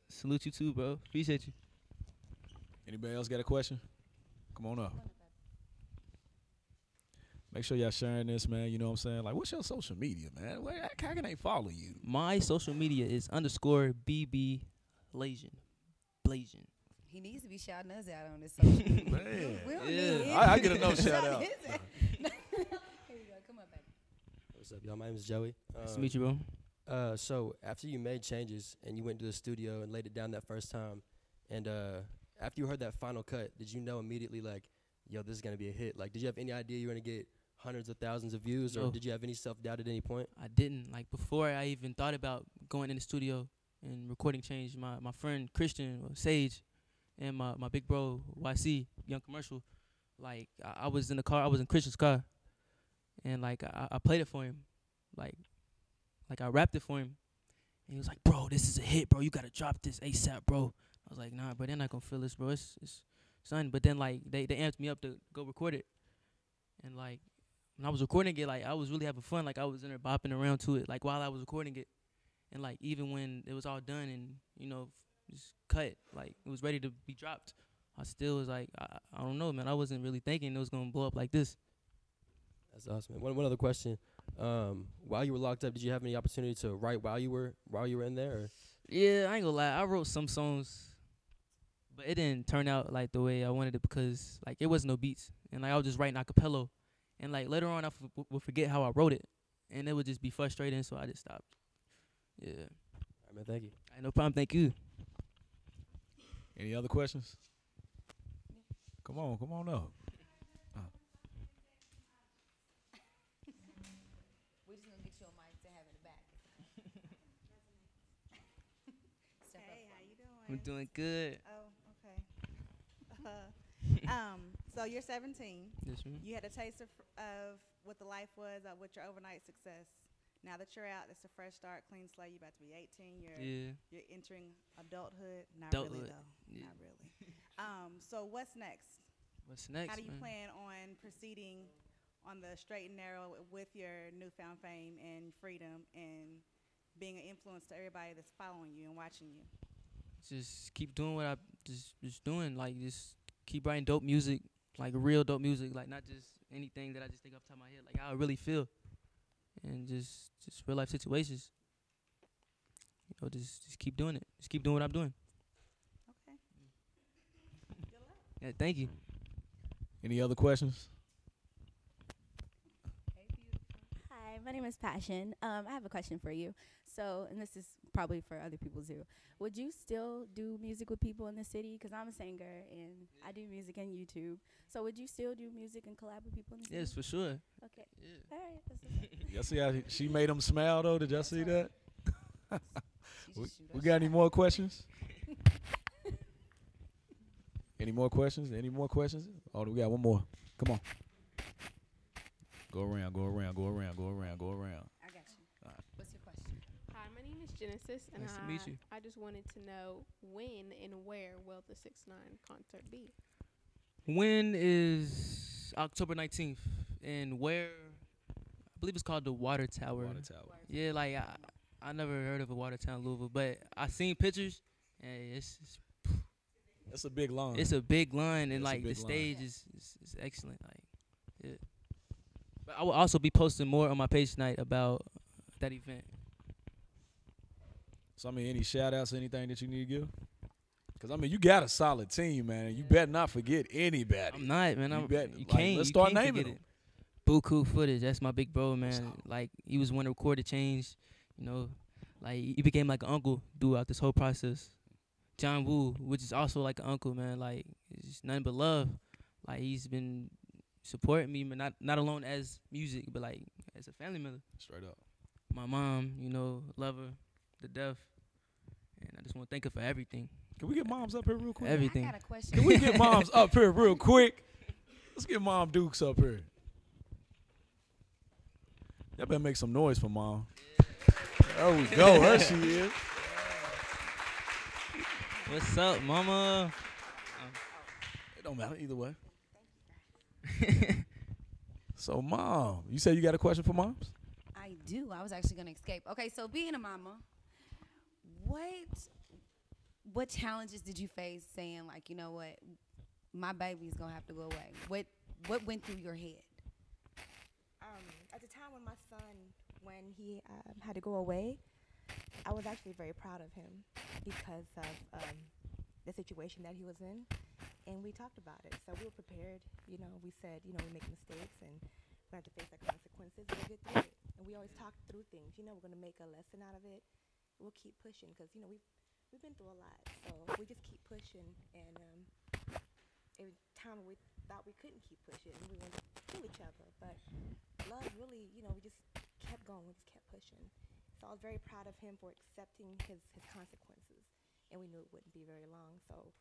Speaker 4: Salute you too, bro. Appreciate you.
Speaker 1: Anybody else got a question? Come on up. Make sure y'all sharing this, man. You know what I'm saying? Like, what's your social media, man? How can they follow you?
Speaker 4: My social media is _BB Blasian. Blasian.
Speaker 3: He needs to be shouting us out on this social media.
Speaker 1: Man.
Speaker 3: We don't
Speaker 4: Yeah.
Speaker 3: need
Speaker 1: I get enough shout out.
Speaker 3: Here you go. Come on, baby.
Speaker 10: What's up, y'all? My name is Joey.
Speaker 4: Nice to meet you, bro.
Speaker 10: So after you made changes and you went to the studio and laid it down that first time, and after you heard that final cut, did you know immediately, like, yo, this is going to be a hit? Like, did you have any idea you were going to get hundreds of thousands of views, or
Speaker 4: No.
Speaker 10: did you have any self-doubt at any point?
Speaker 4: I didn't. Like before I even thought about going in the studio and recording Change, my friend Christian, Sage, and my big bro YC, Young Commercial, like I was in the car, I was in Christian's car, and like I played it for him, like I rapped it for him, and he was like, bro, this is a hit, bro, you gotta drop this ASAP, bro. I was like, nah, but they're not gonna feel this, bro, it's son. But then like they amped me up to go record it, and like when I was recording it, like I was really having fun, like I was in there bopping around to it, like while I was recording it, and like even when it was all done and you know just cut, like it was ready to be dropped, I still was like, I don't know, man, I wasn't really thinking it was gonna blow up like this.
Speaker 10: That's awesome. One other question. While you were locked up, did you have any opportunity to write while you were in there? Or?
Speaker 4: Yeah, I ain't gonna lie, I wrote some songs, but it didn't turn out like the way I wanted it because like it wasn't no beats, and like I was just writing a cappella, and like later on I would forget how I wrote it, and it would just be frustrating, so I just stopped. Yeah.
Speaker 10: All right, man, thank you.
Speaker 4: All right, no problem, thank you.
Speaker 1: Any other questions? Come on up.
Speaker 3: We're just gonna get you a mic to have in the back.
Speaker 5: Hey, how you doing?
Speaker 4: I'm doing good.
Speaker 5: Oh, okay. So you're 17.
Speaker 4: Yes, ma'am.
Speaker 5: You had a taste of what the life was, with your overnight success. Now that you're out, it's a fresh start, clean slate. You're about to be 18. You're entering adulthood. Not really, though.
Speaker 4: Yeah.
Speaker 5: Not really. So what's next?
Speaker 4: What's next?
Speaker 5: How do you
Speaker 4: man?
Speaker 5: plan on proceeding on the straight and narrow with your newfound fame and freedom and being an influence to everybody that's following you and watching you?
Speaker 4: Just keep doing what I just doing. Like just keep writing dope music, like real dope music, like not just anything that I just think off the top of my head, like how I really feel, and just real life situations. You know, just keep doing it. Just keep doing what I'm doing.
Speaker 5: Okay. Good luck.
Speaker 4: Yeah, thank you.
Speaker 1: Any other questions?
Speaker 11: Hi, my name is Passion. I have a question for you. So, and this is probably for other people too. Would you still do music with people in the city? Because I'm a singer and I do music on YouTube. So, would you still do music and collab with people in the city?
Speaker 4: Yes, for sure.
Speaker 11: Okay.
Speaker 4: Yeah.
Speaker 11: All right. That's what's up.
Speaker 1: Y'all see how she made them smile though? Did y'all see that?
Speaker 3: She just shoot
Speaker 1: We
Speaker 3: us
Speaker 1: got any
Speaker 3: shot.
Speaker 1: more questions? Any more questions? Any more questions? Oh, we got one more. Come on. Go around.
Speaker 3: I got you. What's your question?
Speaker 12: Hi, my name is Genesis, and
Speaker 4: Nice to meet you.
Speaker 12: I just wanted to know when and where will the 6ix9ine concert be?
Speaker 4: When is October 19th, and where? I believe it's called the Water Tower.
Speaker 1: Water Tower.
Speaker 4: Yeah, like I never heard of a water town, Louisville, but I seen pictures, and
Speaker 1: That's a big line.
Speaker 4: it's a big line, and
Speaker 1: It's a
Speaker 4: like the
Speaker 1: big line.
Speaker 4: stage is excellent. Like, yeah. But I will also be posting more on my page tonight about that event.
Speaker 1: So, I mean, any shout outs, anything that you need to give? Because, I mean, you got a solid team, man. You better not forget anybody.
Speaker 4: I'm not, man.
Speaker 1: You bet-
Speaker 4: You
Speaker 1: like,
Speaker 4: can't.
Speaker 1: let's
Speaker 4: you
Speaker 1: start
Speaker 4: can't
Speaker 1: naming
Speaker 4: forget
Speaker 1: them.
Speaker 4: it. Buku Footage. That's my big bro, man. Like he was one to record the Change. You know, like he became like an uncle throughout this whole process. John Woo, which is also like an uncle, man. Like it's just nothing but love. Like he's been supporting me, but not alone as music, but like as a family member.
Speaker 1: Straight up.
Speaker 4: My mom, you know, love her to death, and I just want to thank her for everything.
Speaker 1: Can we get moms up here real quick?
Speaker 4: Everything.
Speaker 3: I got a question.
Speaker 1: Can we get moms up here real quick? Let's get Mom Dukes up here. Y'all better make some noise for Mom. There we go. There she is.
Speaker 4: What's up, mama?
Speaker 1: It don't matter either way. So, Mom, you said you got a question for moms?
Speaker 3: I do. I was actually going to escape. Okay, so being a mama, what challenges did you face saying, like, you know what, my baby's going to have to go away? What went through your head?
Speaker 13: At the time when my son, when he had to go away, I was actually very proud of him because of the situation that he was in. And we talked about it. So we were prepared. You know, we said, you know, we make mistakes and we have to face our consequences. We'll get through it. And we always talk through things. You know, we're going to make a lesson out of it. We'll keep pushing because, you know, we've been through a lot. So we just keep pushing. And every time we thought we couldn't keep pushing, we wanted to kill each other. But love really, you know, we just kept going. We just kept pushing. So I was very proud of him for accepting his consequences. And we knew it wouldn't be very long. So,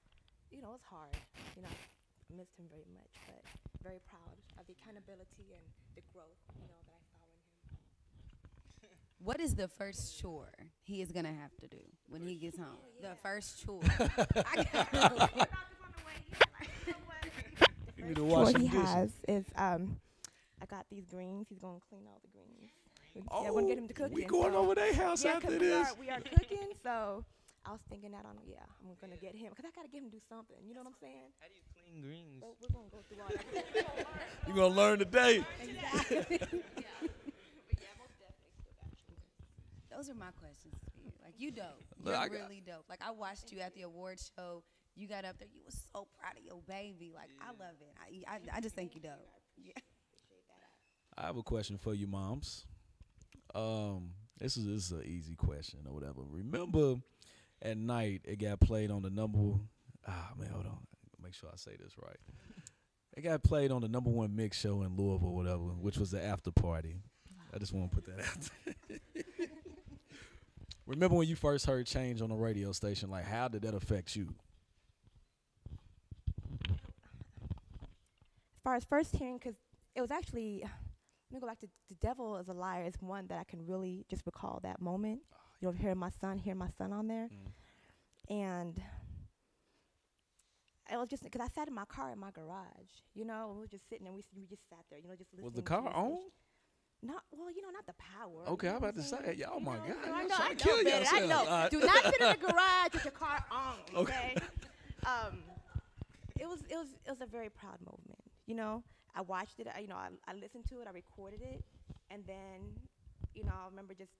Speaker 13: you know, it was hard. You know, I missed him very much, but very proud of the accountability and the growth, you know, that I saw in him.
Speaker 3: What is the first chore he is going to have to do when he gets home? The first chore.
Speaker 1: You need to wash
Speaker 13: What he
Speaker 1: some dishes.
Speaker 13: has is, I got these greens. He's going to clean all the greens. Yeah, we're going to get him to cooking.
Speaker 1: We going over their house
Speaker 13: yeah,
Speaker 1: after
Speaker 13: 'cause
Speaker 1: this.
Speaker 13: we are cooking, so I was thinking that I'm going to get him, because I got to get him to do something. You know what I'm saying?
Speaker 4: How do you clean greens?
Speaker 13: So we're going to go through all that.
Speaker 1: You're going to learn today.
Speaker 13: Exactly.
Speaker 3: Those are my questions for you. Like, you dope.
Speaker 1: Look,
Speaker 3: You're really dope. Like, I watched you at the award show. You got up there. You was so proud of your baby. Like, I love it. I just think you dope. Yeah.
Speaker 1: I have a question for you, moms. This is an easy question or whatever. Remember at night it got played on the hold on. Make sure I say this right. It got played on the #1 mix show in Louisville or whatever, which was the after party. I just want to put that out there. Remember when you first heard Change on the radio station? Like, how did that affect you?
Speaker 13: As far as first hearing, because it was actually, let me go back to The Devil is a Liar is one that I can really just recall that moment. You know, hearing my son on there. And it was just, because I sat in my car in my garage, you know, and we were just sitting and we just sat there, you know, just listening.
Speaker 1: Was the car on?
Speaker 13: Not, well, you know, not the power.
Speaker 1: Okay,
Speaker 13: you know
Speaker 1: I'm about to
Speaker 13: what I'm
Speaker 1: say, oh my God,
Speaker 13: I
Speaker 1: y'all
Speaker 13: know,
Speaker 1: trying to kill
Speaker 13: better, I know.
Speaker 1: yourself.
Speaker 13: Do not sit in the garage with your car on, okay? It was a very proud moment, you know. I watched it, I listened to it, I recorded it, and then, you know, I remember just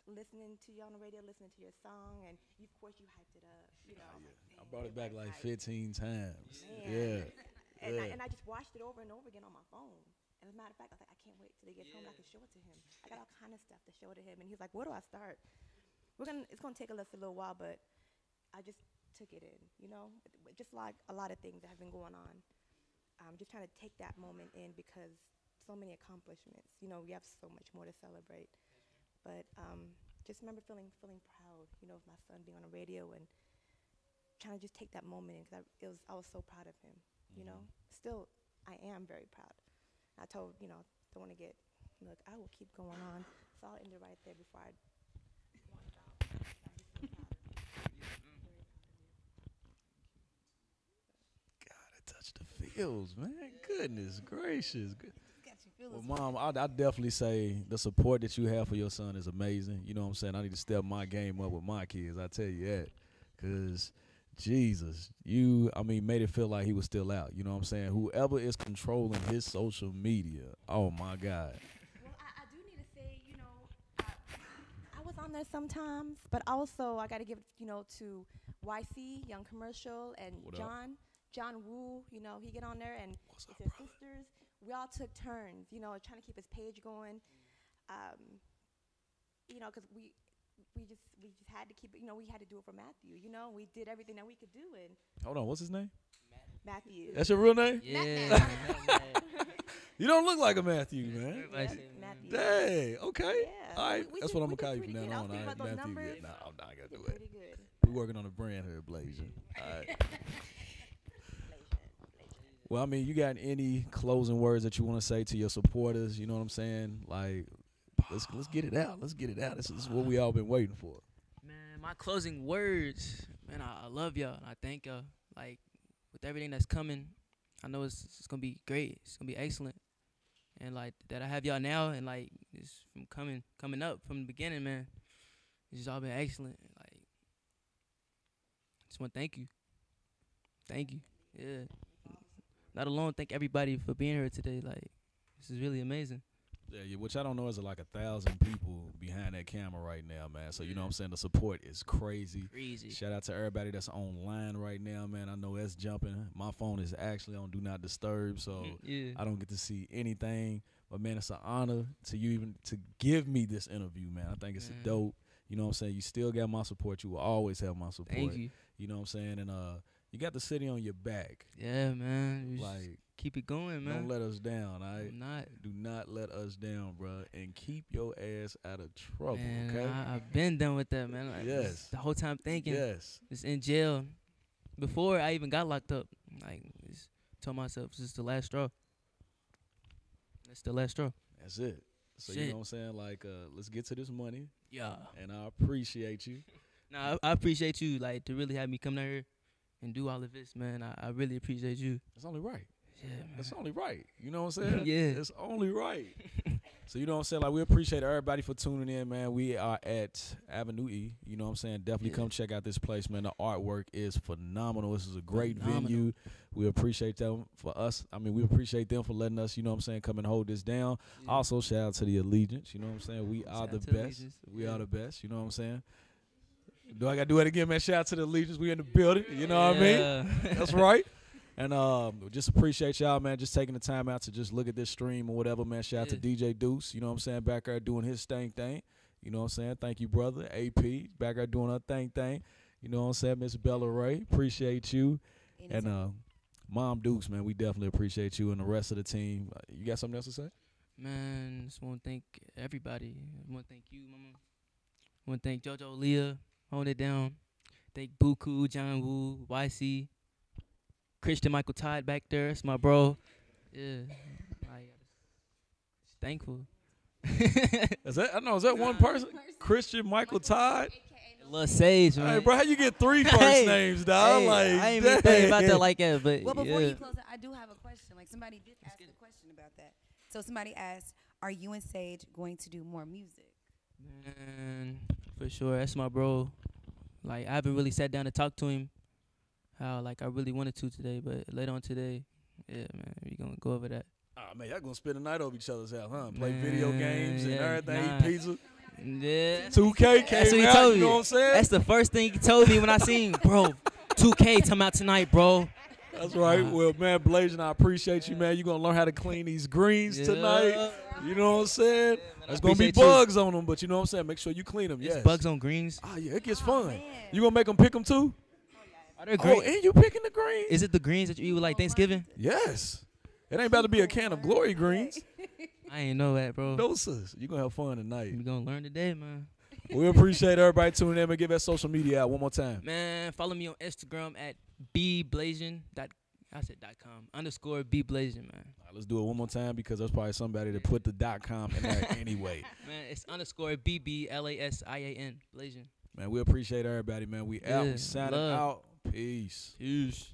Speaker 13: listening to you on the radio, listening to your song, and of course you hyped it up, you know.
Speaker 1: I brought it back like 15 times.
Speaker 13: Man.
Speaker 1: Yeah.
Speaker 13: And I just watched it over and over again on my phone. And as a matter of fact, I was like, I can't wait till he gets home. I can show it to him. I got all kind of stuff to show to him, and he's like, "Where do I start?" It's gonna take us a little while, but I just took it in, you know. Just like a lot of things that have been going on, I'm just trying to take that moment in because so many accomplishments. You know, we have so much more to celebrate. But just remember feeling proud, you know, of my son being on the radio and trying to just take that moment in because I was so proud of him, you know. Still, I am very proud. I told, you know, don't want to get, look, I will keep going on. So I'll end it right there before I walk out. I'm just so proud of you.
Speaker 1: Gotta touch the feels, man. Goodness gracious. Well, Mom, I'd definitely say the support that you have for your son is amazing. You know what I'm saying? I need to step my game up with my kids. I tell you that. Because, Jesus, made it feel like he was still out. You know what I'm saying? Whoever is controlling his social media, oh, my God.
Speaker 13: Well, I do need to say, you know, I was on there sometimes, but also I got to give, you know, to YC, Young Commercial, and John Woo, you know, he get on there, and his sisters. We all took turns, you know, trying to keep his page going, you know, because we just had to keep it, you know, we had to do it for Matthew, you know, we did everything that we could do. And
Speaker 1: hold on, what's his name?
Speaker 13: Matthew.
Speaker 1: That's your real name?
Speaker 4: Yeah.
Speaker 1: You don't look like a Matthew, man.
Speaker 13: Yeah, Matthew.
Speaker 1: Dang, okay.
Speaker 13: Yeah.
Speaker 1: All right, that's what I'm going to call you from now on. All right, Matthew. Nah, I'm not going to do it.
Speaker 13: Pretty good.
Speaker 1: We're working on a brand here, Blasian. All right. Well, I mean, you got any closing words that you want to say to your supporters? You know what I'm saying? Like, let's get it out. Let's get it out. This is what we all been waiting for.
Speaker 4: Man, my closing words, man, I love y'all. I thank y'all. Like, with everything that's coming, I know it's gonna be great. It's gonna be excellent. And like that I have y'all now, and like it's from coming up from the beginning, man. It's just all been excellent. Like, just want to thank you. Thank you. Yeah. Not alone, thank everybody for being here today. Like, this is really amazing.
Speaker 1: Yeah, which I don't know is like 1,000 people behind that camera right now, man. So, you know what I'm saying? The support is crazy.
Speaker 4: Crazy.
Speaker 1: Shout out to everybody that's online right now, man. I know that's jumping. My phone is actually on Do Not Disturb, so
Speaker 4: Yeah.
Speaker 1: I don't get to see anything. But, man, it's an honor to you even to give me this interview, man. I think it's dope. You know what I'm saying? You still got my support. You will always have my support.
Speaker 4: Thank you.
Speaker 1: You know what I'm saying? And you got the city on your back.
Speaker 4: Yeah, man. You
Speaker 1: Like,
Speaker 4: keep it going, man.
Speaker 1: don't let us down, all right?
Speaker 4: I'm not.
Speaker 1: Do not let us down, bro. And keep your ass out of trouble,
Speaker 4: Man,
Speaker 1: okay?
Speaker 4: I've been done with that, man. Like,
Speaker 1: Yes.
Speaker 4: The whole time thinking.
Speaker 1: Yes.
Speaker 4: It's in jail. Before I even got locked up, like, just told myself, this is the last straw. That's the last straw.
Speaker 1: That's it. So,
Speaker 4: Shit.
Speaker 1: you know what I'm saying? Like, let's get to this money.
Speaker 4: Yeah.
Speaker 1: And I appreciate you.
Speaker 4: Nah, I appreciate you, like, to really have me come down here and do all of this, man. I really appreciate you.
Speaker 1: It's only right.
Speaker 4: Yeah, man.
Speaker 1: It's only right. You know what I'm saying?
Speaker 4: Yeah.
Speaker 1: It's only right. So, you know what I'm saying? Like, we appreciate everybody for tuning in, man. We are at Avenue E. You know what I'm saying? Definitely come check out this place, man. The artwork is phenomenal. This is a great venue. We appreciate them for us. I mean, we appreciate them for letting us, you know what I'm saying, come and hold this down.
Speaker 4: Yeah.
Speaker 1: Also, shout out to the Allegiance. You know what I'm saying? We are
Speaker 4: Shout
Speaker 1: the
Speaker 4: out to
Speaker 1: best.
Speaker 4: Allegiance.
Speaker 1: We are the best. You know what I'm saying? Do I got to do it again, man? Shout out to the Allegiance. We in the building. You know what I mean? That's right. And just appreciate y'all, man, just taking the time out to just look at this stream or whatever, man. Shout out to DJ Deuce, you know what I'm saying, back there doing his thing. You know what I'm saying? Thank you, brother. AP, back there doing her thing. You know what I'm saying? Miss Bella Ray, appreciate you. And Mom Deuce, man, we definitely appreciate you and the rest of the team. You got something else to say?
Speaker 4: Man, just want to thank everybody. I want to thank you, mama. I want to thank JoJo Leah, holding it down. Thank Buku, John Woo, YC, Christian Michael Todd back there. That's my bro. Yeah. Just thankful.
Speaker 1: Is that one person? Christian Michael Todd?
Speaker 4: Lil Sage, man.
Speaker 1: Hey, bro, how you get 3 first names, dog?
Speaker 4: Hey,
Speaker 1: like,
Speaker 4: I ain't even thinking about that like that, but
Speaker 3: well, before
Speaker 4: yeah.
Speaker 3: you close it, I do have a question. Like, somebody did ask a question about that. So somebody asked, are you and Sage going to do more music?
Speaker 4: Man, for sure. That's my bro. Like, I haven't really sat down to talk to him how, like, I really wanted to today, but later on today, yeah, man, we going to go over that.
Speaker 1: Oh, man, y'all going to spend the night over each other's house, huh? Play video games and everything,
Speaker 4: nah.
Speaker 1: eat pizza.
Speaker 4: Yeah.
Speaker 1: 2K came
Speaker 4: That's what he
Speaker 1: out,
Speaker 4: told
Speaker 1: you know
Speaker 4: me.
Speaker 1: what I'm saying?
Speaker 4: That's the first thing he told me when I seen, bro, 2K come out tonight, bro.
Speaker 1: That's right. Well, man, Blasian, I appreciate you, man. You're going to learn how to clean these greens tonight. You know what I'm saying? There's going to be bugs on them, but you know what I'm saying? Make sure you clean them, yes.
Speaker 4: Bugs on greens?
Speaker 1: Oh, yeah, it gets fun. You going to make them pick them, too?
Speaker 4: Are there greens?
Speaker 1: Oh, and you picking the greens?
Speaker 4: Is it the greens that you eat with, like, Thanksgiving?
Speaker 1: Yes. It ain't about to be a can of Glory greens.
Speaker 4: I ain't know that, bro.
Speaker 1: No, sis. You're going to have fun tonight.
Speaker 4: We're going to learn today, man.
Speaker 1: We appreciate everybody tuning in and give that social media out one more time.
Speaker 4: Man, follow me on Instagram at Bblasian. I said .com _Bblasian, man.
Speaker 1: All right, let's do it one more time because there's probably somebody that put the .com in there anyway.
Speaker 4: Man, it's _BBLASIAN. Blasian.
Speaker 1: Man, we appreciate everybody, man. We out. We signing out. Peace.
Speaker 4: Peace.